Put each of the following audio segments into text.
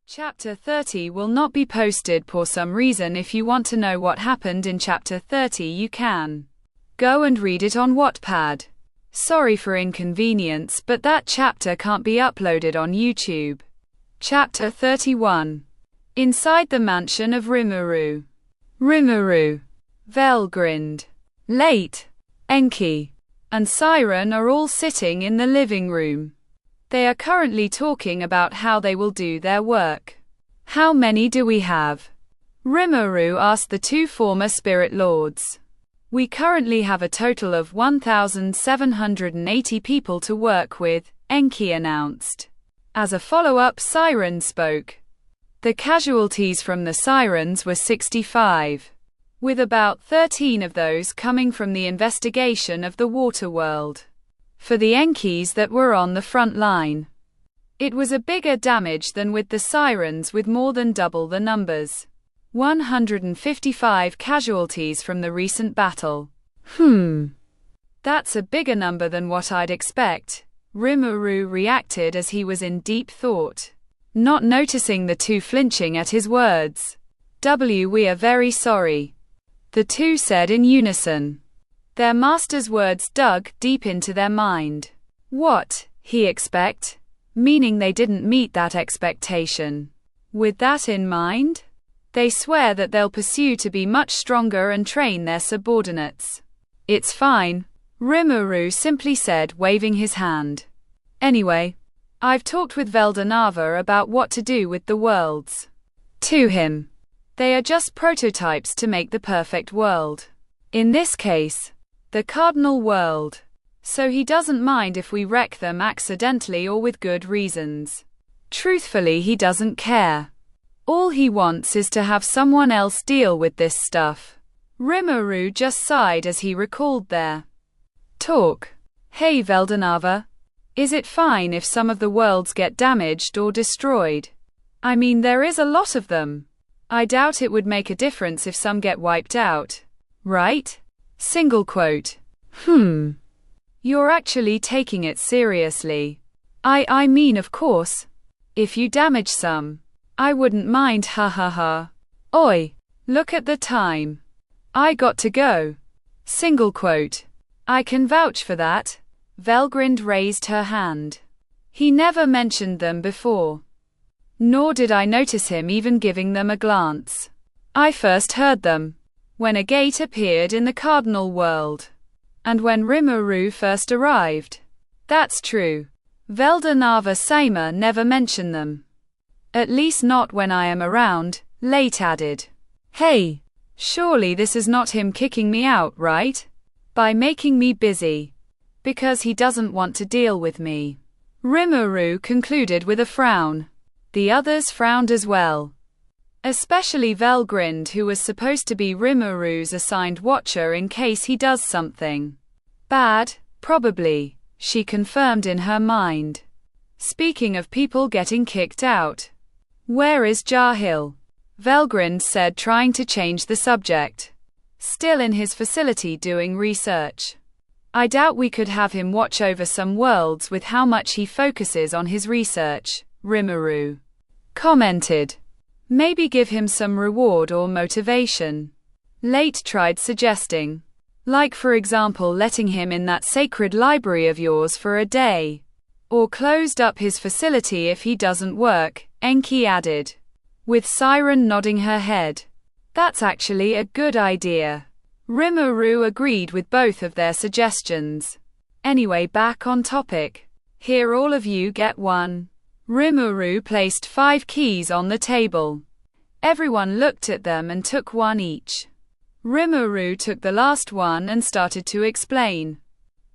Chapter 30 will not be posted for some reason. If you want to know what happened in Chapter 30, you can go and read it on Wattpad. Sorry for inconvenience, but that chapter can't be uploaded on YouTube. Chapter 31. Inside the mansion of Rimuru. Rimuru, Velgrind, Late, Enki, and Siren are all sitting in the living room. They are currently talking about how they will do their work. How many do we have? Rimuru asked the two former spirit lords. We currently have a total of 1,780 people to work with, Enki announced. As a follow-up, Siren spoke. The casualties from the Sirens were 65, with about 13 of those coming from the investigation of the water world. For the Enkis that were on the front line, it was a bigger damage than with the Sirens, with more than double the numbers. 155 casualties from the recent battle. That's a bigger number than what I'd expect. Rimuru reacted as he was in deep thought, not noticing the two flinching at his words. We are very sorry, the two said in unison. Their master's words dug deep into their mind. What, he expect? Meaning they didn't meet that expectation. With that in mind, they swear that they'll pursue to be much stronger and train their subordinates. It's fine, Rimuru simply said, waving his hand. Anyway, I've talked with Veldanava about what to do with the worlds. To him, they are just prototypes to make the perfect world. In this case, the cardinal world. So he doesn't mind if we wreck them accidentally or with good reasons. Truthfully, he doesn't care. All he wants is to have someone else deal with this stuff. Rimuru just sighed as he recalled their talk. Hey Veldanava, is it fine if some of the worlds get damaged or destroyed? I mean, there is a lot of them. I doubt it would make a difference if some get wiped out, right? Single quote. You're actually taking it seriously. I mean, of course, if you damage some, I wouldn't mind, ha ha ha. Oi, look at the time. I got to go. Single quote. I can vouch for that. Velgrind raised her hand. He never mentioned them before. Nor did I notice him even giving them a glance. I first heard them when a gate appeared in the cardinal world, and when Rimuru first arrived. That's true. Veldanava Sama never mentioned them. At least not when I am around, Late added. Hey, surely this is not him kicking me out, right? By making me busy. Because he doesn't want to deal with me. Rimuru concluded with a frown. The others frowned as well. Especially Velgrind, who was supposed to be Rimuru's assigned watcher in case he does something bad, probably, she confirmed in her mind. Speaking of people getting kicked out, where is Jahil? Velgrind said, trying to change the subject. Still in his facility doing research. I doubt we could have him watch over some worlds with how much he focuses on his research, Rimuru commented. Maybe give him some reward or motivation. Late tried suggesting. Like, for example, letting him in that sacred library of yours for a day. Or closed up his facility if he doesn't work, Enki added. With Siren nodding her head. That's actually a good idea. Rimuru agreed with both of their suggestions. Anyway, back on topic. Here, all of you get one. Rimuru placed 5 keys on the table. Everyone looked at them and took one each. Rimuru took the last one and started to explain.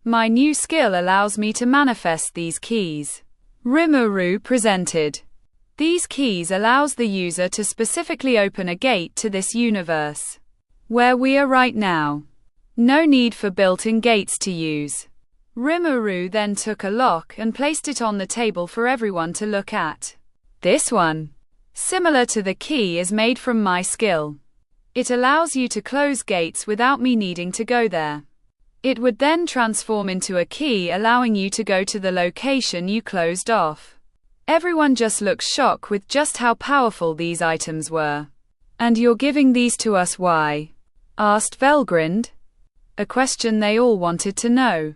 My new skill allows me to manifest these keys. Rimuru presented. These keys allows the user to specifically open a gate to this universe, where we are right now. No need for built-in gates to use. Rimuru then took a lock and placed it on the table for everyone to look at. This one, similar to the key, is made from my skill. It allows you to close gates without me needing to go there. It would then transform into a key, allowing you to go to the location you closed off. Everyone just looks shocked with just how powerful these items were. And you're giving these to us, why? Asked Velgrind. A question they all wanted to know.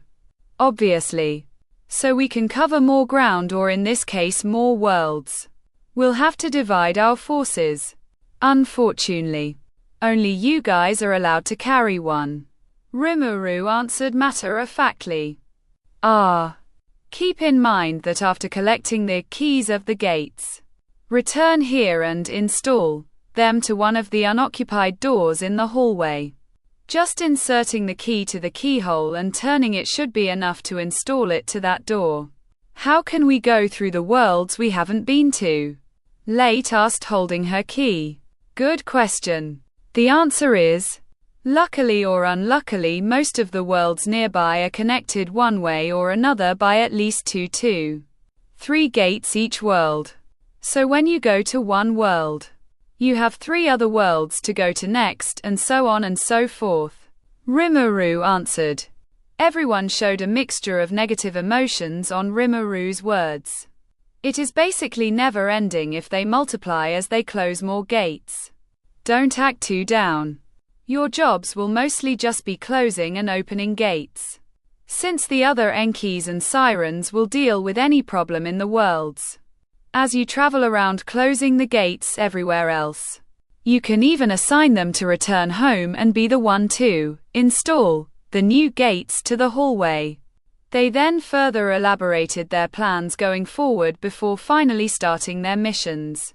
Obviously. So we can cover more ground, or in this case more worlds. We'll have to divide our forces. Unfortunately, only you guys are allowed to carry one. Rimuru answered matter-of-factly. Keep in mind that after collecting the keys of the gates, return here and install them to one of the unoccupied doors in the hallway. Just inserting the key to the keyhole and turning it should be enough to install it to that door. How can we go through the worlds we haven't been to? Late asked, holding her key. Good question. The answer is, luckily or unluckily, most of the worlds nearby are connected one way or another by at least 3 gates each world. So when you go to one world, you have 3 other worlds to go to next, and so on and so forth. Rimuru answered. Everyone showed a mixture of negative emotions on Rimuru's words. It is basically never ending if they multiply as they close more gates. Don't act too down. Your jobs will mostly just be closing and opening gates, since the other Enkis and Sirens will deal with any problem in the worlds. As you travel around closing the gates everywhere else, you can even assign them to return home and be the one to install the new gates to the hallway. They then further elaborated their plans going forward before finally starting their missions.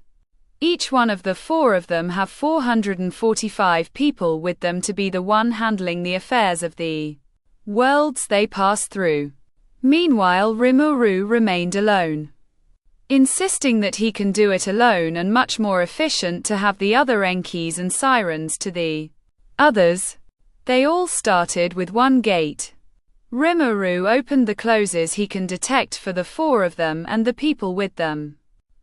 Each one of the 4 of them have 445 people with them to be the one handling the affairs of the worlds they pass through. Meanwhile, Rimuru remained alone, insisting that he can do it alone and much more efficient to have the other Enkis and Sirens to the others. They all started with one gate. Rimuru opened the closes he can detect for the 4 of them and the people with them.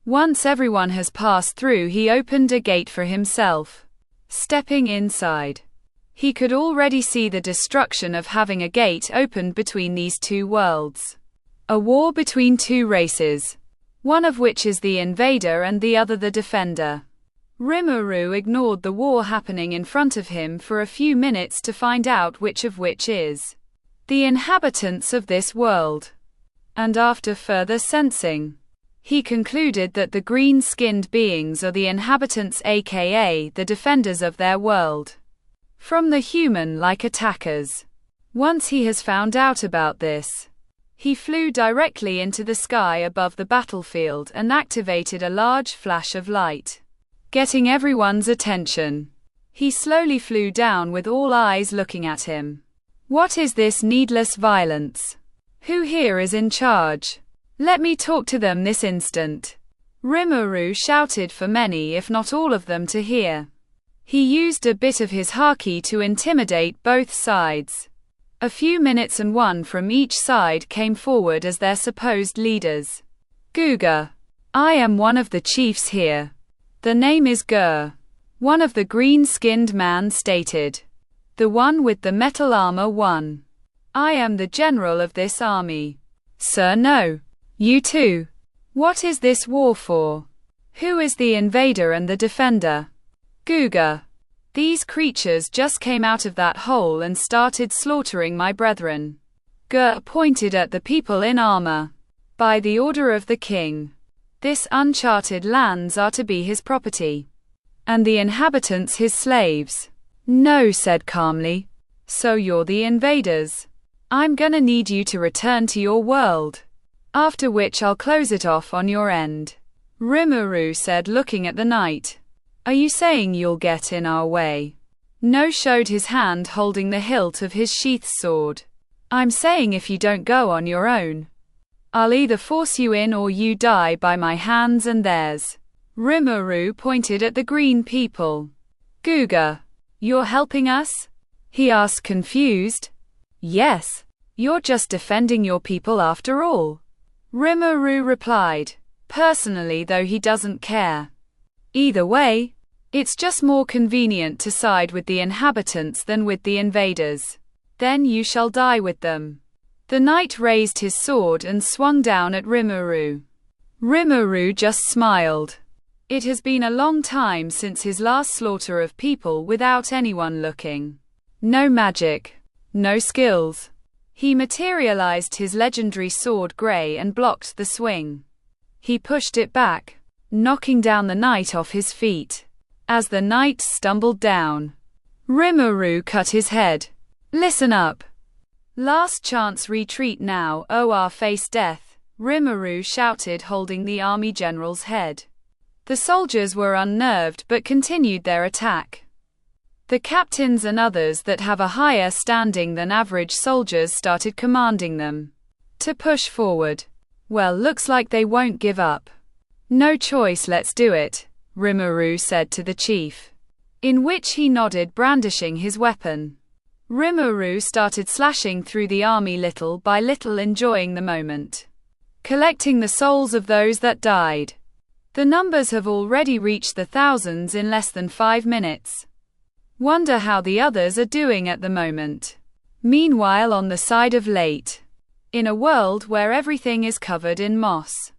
Once everyone has passed through, he opened a gate for himself. Stepping inside, he could already see the destruction of having a gate opened between these 2 worlds. A war between 2 races, one of which is the invader and the other the defender. Rimuru ignored the war happening in front of him for a few minutes to find out which of which is the inhabitants of this world. And after further sensing, he concluded that the green-skinned beings are the inhabitants, aka the defenders of their world, from the human-like attackers. Once he has found out about this, he flew directly into the sky above the battlefield and activated a large flash of light, getting everyone's attention. He slowly flew down with all eyes looking at him. What is this needless violence? Who here is in charge? Let me talk to them this instant. Rimuru shouted for many, if not all of them, to hear. He used a bit of his haki to intimidate both sides. A few minutes and one from each side came forward as their supposed leaders. Guga. I am one of the chiefs here. The name is Gur. One of the green-skinned man stated. The one with the metal armor won. I am the general of this army. Sir, no. You too. What is this war for? Who is the invader and the defender? Guga. These creatures just came out of that hole and started slaughtering my brethren. Gur pointed at the people in armor. By the order of the king, this uncharted lands are to be his property, and the inhabitants his slaves. No, said calmly. So you're the invaders. I'm gonna need you to return to your world, after which I'll close it off on your end. Rimuru said, looking at the knight. Are you saying you'll get in our way? No showed his hand holding the hilt of his sheathed sword. I'm saying if you don't go on your own, I'll either force you in or you die by my hands and theirs. Rimuru pointed at the green people. Guga, you're helping us? He asked, confused. Yes, you're just defending your people after all. Rimuru replied. Personally, though, he doesn't care. Either way, it's just more convenient to side with the inhabitants than with the invaders. Then you shall die with them. The knight raised his sword and swung down at Rimuru. Rimuru just smiled. It has been a long time since his last slaughter of people without anyone looking. No magic. No skills. He materialized his legendary sword Grey and blocked the swing. He pushed it back, knocking down the knight off his feet. As the knight stumbled down, Rimuru cut his head. Listen up. Last chance, retreat now, or face death, Rimuru shouted, holding the army general's head. The soldiers were unnerved but continued their attack. The captains and others that have a higher standing than average soldiers started commanding them to push forward. Well, looks like they won't give up. No choice, let's do it, Rimuru said to the chief, in which he nodded, brandishing his weapon. Rimuru started slashing through the army little by little, enjoying the moment, collecting the souls of those that died. The numbers have already reached the thousands in less than 5 minutes. Wonder how the others are doing at the moment. Meanwhile, on the side of Late, in a world where everything is covered in moss,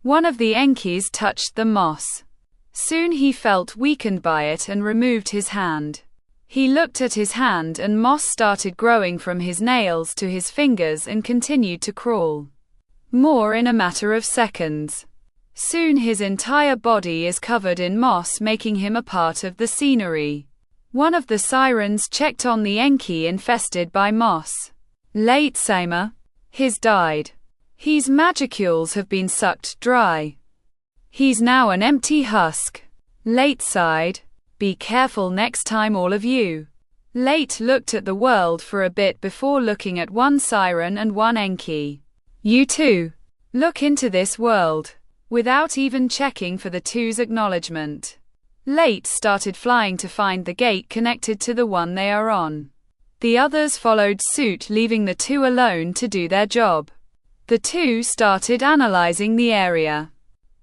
one of the Enkis touched the moss. Soon he felt weakened by it and removed his hand. He looked at his hand and moss started growing from his nails to his fingers and continued to crawl more in a matter of seconds. Soon his entire body is covered in moss, making him a part of the scenery. One of the sirens checked on the Enki infested by moss. Late Sama. He's died. His magicules have been sucked dry. He's now an empty husk. Late sighed. Be careful next time, all of you. Late looked at the world for a bit before looking at one siren and one Enki. You too. Look into this world. Without even checking for the two's acknowledgement, Late started flying to find the gate connected to the one they are on. The others followed suit, leaving the two alone to do their job. The two started analyzing the area.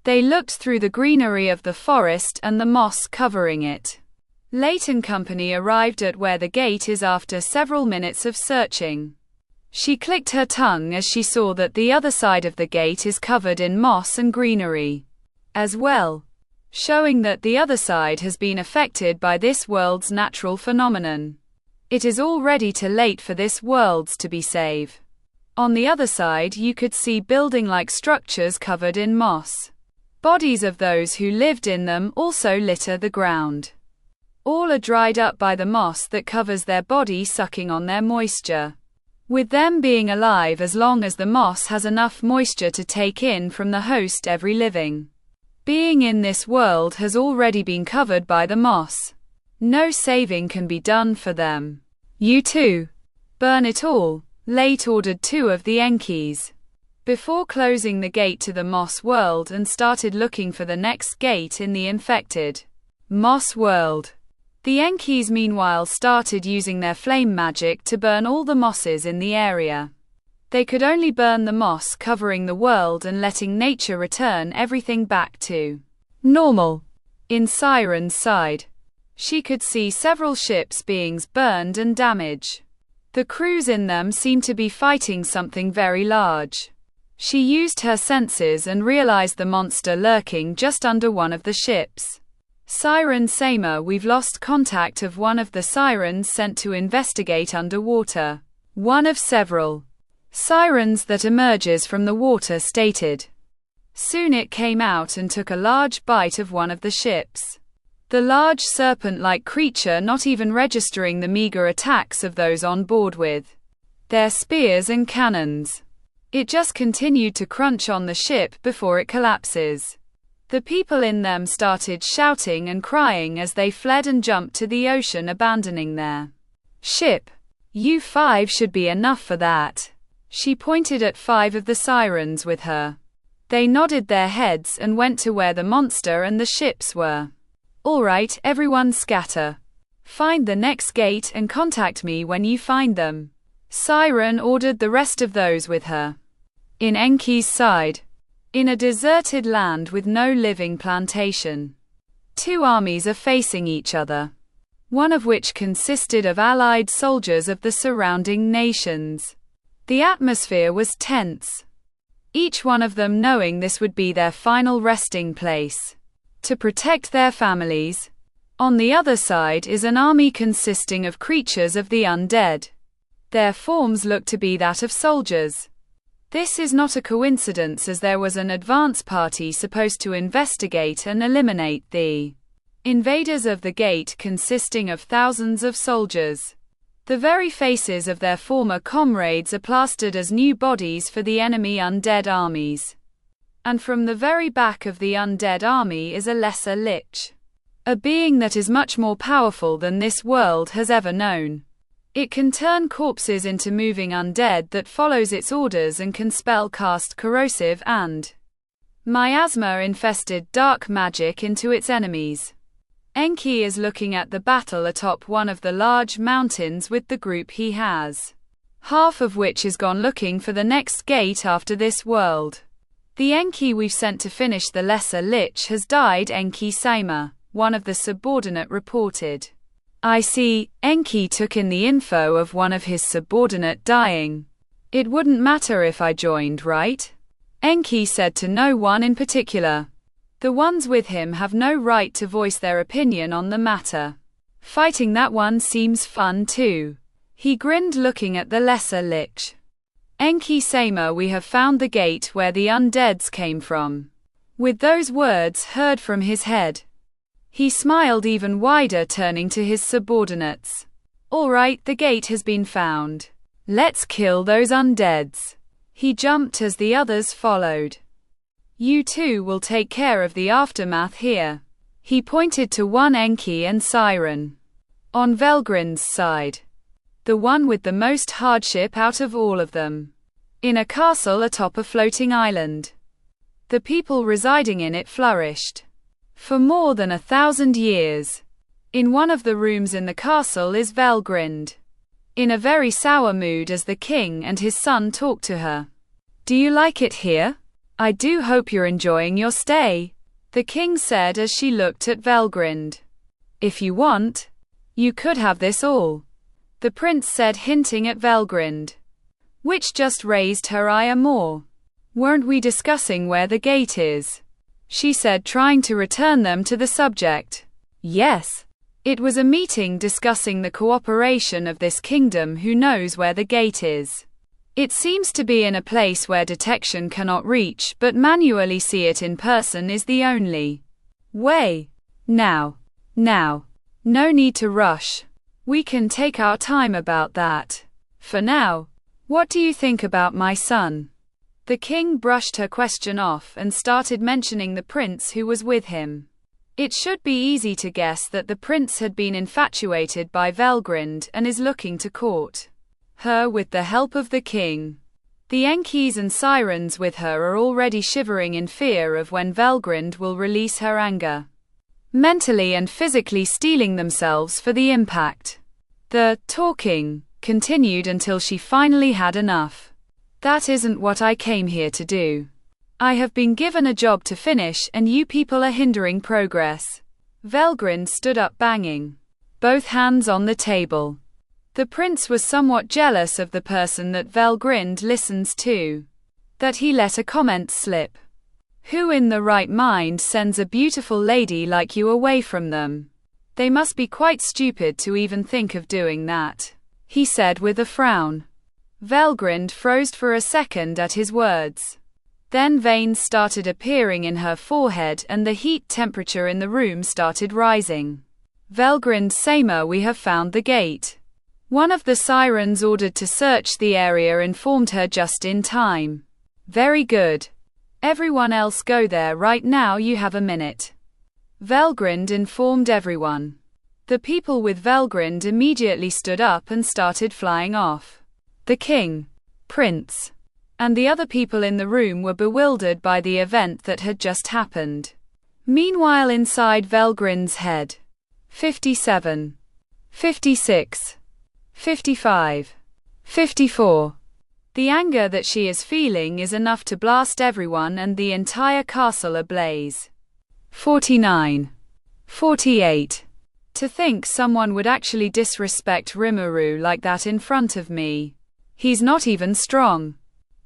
They looked through the greenery of the forest and the moss covering it. Late and company arrived at where the gate is after several minutes of searching. She clicked her tongue as she saw that the other side of the gate is covered in moss and greenery as well, showing that the other side has been affected by this world's natural phenomenon. It is already too late for this world's to be safe. On the other side you could see building-like structures covered in moss. Bodies of those who lived in them also litter the ground. All are dried up by the moss that covers their body, sucking on their moisture. With them being alive as long as the moss has enough moisture to take in from the host, every living being in this world has already been covered by the moss. No saving can be done for them. You too. Burn it all, Late ordered two of the Enkis, before closing the gate to the moss world and started looking for the next gate in the infected moss world. The Enkis meanwhile started using their flame magic to burn all the mosses in the area. They could only burn the moss covering the world and letting nature return everything back to normal. In Siren's side, she could see several ships being burned and damaged. The crews in them seemed to be fighting something very large. She used her senses and realized the monster lurking just under one of the ships. Siren Sama, we've lost contact of one of the sirens sent to investigate underwater. One of several sirens that emerges from the water stated. Soon it came out and took a large bite of one of the ships. The large serpent-like creature not even registering the meager attacks of those on board with their spears and cannons. It just continued to crunch on the ship before it collapses. The people in them started shouting and crying as they fled and jumped to the ocean, abandoning their ship. You 5 should be enough for that. She pointed at 5 of the sirens with her. They nodded their heads and went to where the monster and the ships were. All right, everyone scatter. Find the next gate and contact me when you find them. Siren ordered the rest of those with her. In Enki's side, in a deserted land with no living plantation, 2 armies are facing each other, one of which consisted of allied soldiers of the surrounding nations. The atmosphere was tense. each one of them knowing this would be their final resting place, to protect their families. On the other side is an army consisting of creatures of the undead. Their forms look to be that of soldiers. This is not a coincidence, as there was an advance party supposed to investigate and eliminate the invaders of the gate, consisting of thousands of soldiers. The very faces of their former comrades are plastered as new bodies for the enemy undead armies. And from the very back of the undead army is a lesser lich, a being that is much more powerful than this world has ever known. It can turn corpses into moving undead that follows its orders and can spell cast corrosive and miasma-infested dark magic into its enemies. Enki is looking at the battle atop one of the large mountains with the group he has, half of which is gone looking for the next gate after this world. The Enki we've sent to finish the lesser lich has died, Enki-sama, one of the subordinate reported. I see, Enki took in the info of one of his subordinate dying. It wouldn't matter if I joined, right? Enki said to no one in particular. The ones with him have no right to voice their opinion on the matter. Fighting that one seems fun too. He grinned, looking at the lesser lich. Enki-sama, we have found the gate where the undeads came from. With those words heard from his head, he smiled even wider, turning to his subordinates. All right, the gate has been found. Let's kill those undeads. He jumped as the others followed. You two will take care of the aftermath here. He pointed to one Enki and Siren. On Velgrind's side. The one with the most hardship out of all of them. In a castle atop a floating island. The people residing in it flourished for more than 1,000 years. In one of the rooms in the castle is Velgrind, in a very sour mood as the king and his son talk to her. Do you like it here? I do hope you're enjoying your stay, the king said as she looked at Velgrind. If you want, you could have this all, the prince said, hinting at Velgrind, which just raised her ire more. Weren't we discussing where the gate is? She said, trying to return them to the subject. Yes. It was a meeting discussing the cooperation of this kingdom. Who knows where the gate is? It seems to be in a place where detection cannot reach, but manually see it in person is the only way. Now. No need to rush. We can take our time about that. For now. What do you think about my son? The king brushed her question off and started mentioning the prince who was with him. It should be easy to guess that the prince had been infatuated by Velgrind and is looking to court her with the help of the king. The Enkis and Sirens with her are already shivering in fear of when Velgrind will release her anger, mentally and physically steeling themselves for the impact. The talking continued until she finally had enough. That isn't what I came here to do. I have been given a job to finish and you people are hindering progress. Velgrind stood up, banging both hands on the table. The prince was somewhat jealous of the person that Velgrind listens to, that he let a comment slip. Who in the right mind sends a beautiful lady like you away from them? They must be quite stupid to even think of doing that, he said with a frown. Velgrind froze for a second at his words. Then veins started appearing in her forehead and the heat temperature in the room started rising. Velgrind-sama, we have found the gate. One of the sirens ordered to search the area informed her just in time. Very good. Everyone else go there right now, you have a minute. Velgrind informed everyone. The people with Velgrind immediately stood up and started flying off. The king, prince, and the other people in the room were bewildered by the event that had just happened. Meanwhile, inside Velgrind's head, 57, 56, 55, 54. The anger that she is feeling is enough to blast everyone and the entire castle ablaze. 49, 48. To think someone would actually disrespect Rimuru like that in front of me. He's not even strong.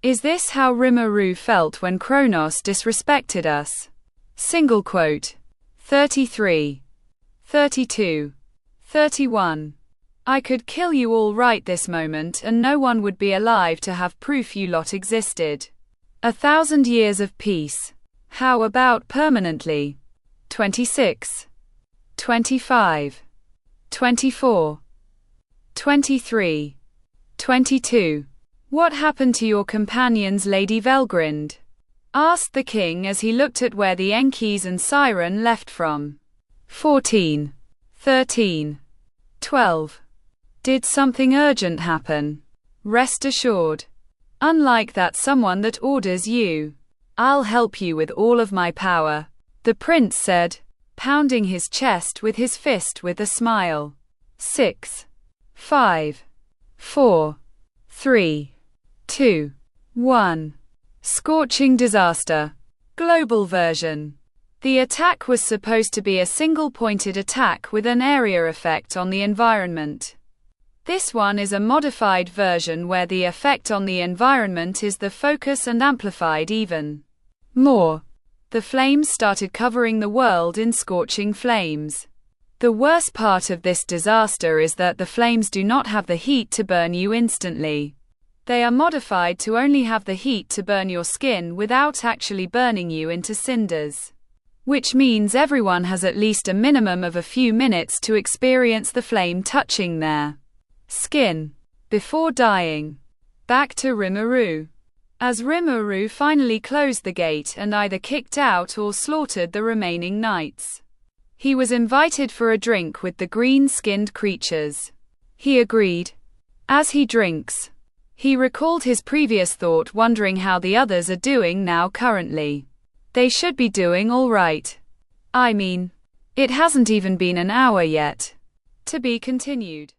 Is this how Rimuru felt when Kronos disrespected us? Single quote. 33. 32. 31. I could kill you all right this moment and no one would be alive to have proof you lot existed. 1,000 years of peace. How about permanently? 26. 25. 24. 23. 22. What happened to your companions, Lady Velgrind? Asked the king as he looked at where the Enkies and Siren left from. 14. 13. 12. Did something urgent happen? Rest assured. Unlike that someone that orders you, I'll help you with all of my power, the prince said, pounding his chest with his fist with a smile. 6. 5. 4. 3. 2. 1. Scorching disaster. Global version. The attack was supposed to be a single-pointed attack with an area effect on the environment. This one is a modified version where the effect on the environment is the focus and amplified even more. The flames started covering the world in scorching flames. The worst part of this disaster is that the flames do not have the heat to burn you instantly. They are modified to only have the heat to burn your skin without actually burning you into cinders. Which means everyone has at least a minimum of a few minutes to experience the flame touching their skin before dying. Back to Rimuru. As Rimuru finally closed the gate and either kicked out or slaughtered the remaining knights, he was invited for a drink with the green-skinned creatures. He agreed. As he drinks, he recalled his previous thought, wondering how the others are doing now currently. They should be doing all right. I mean, it hasn't even been an hour yet. To be continued.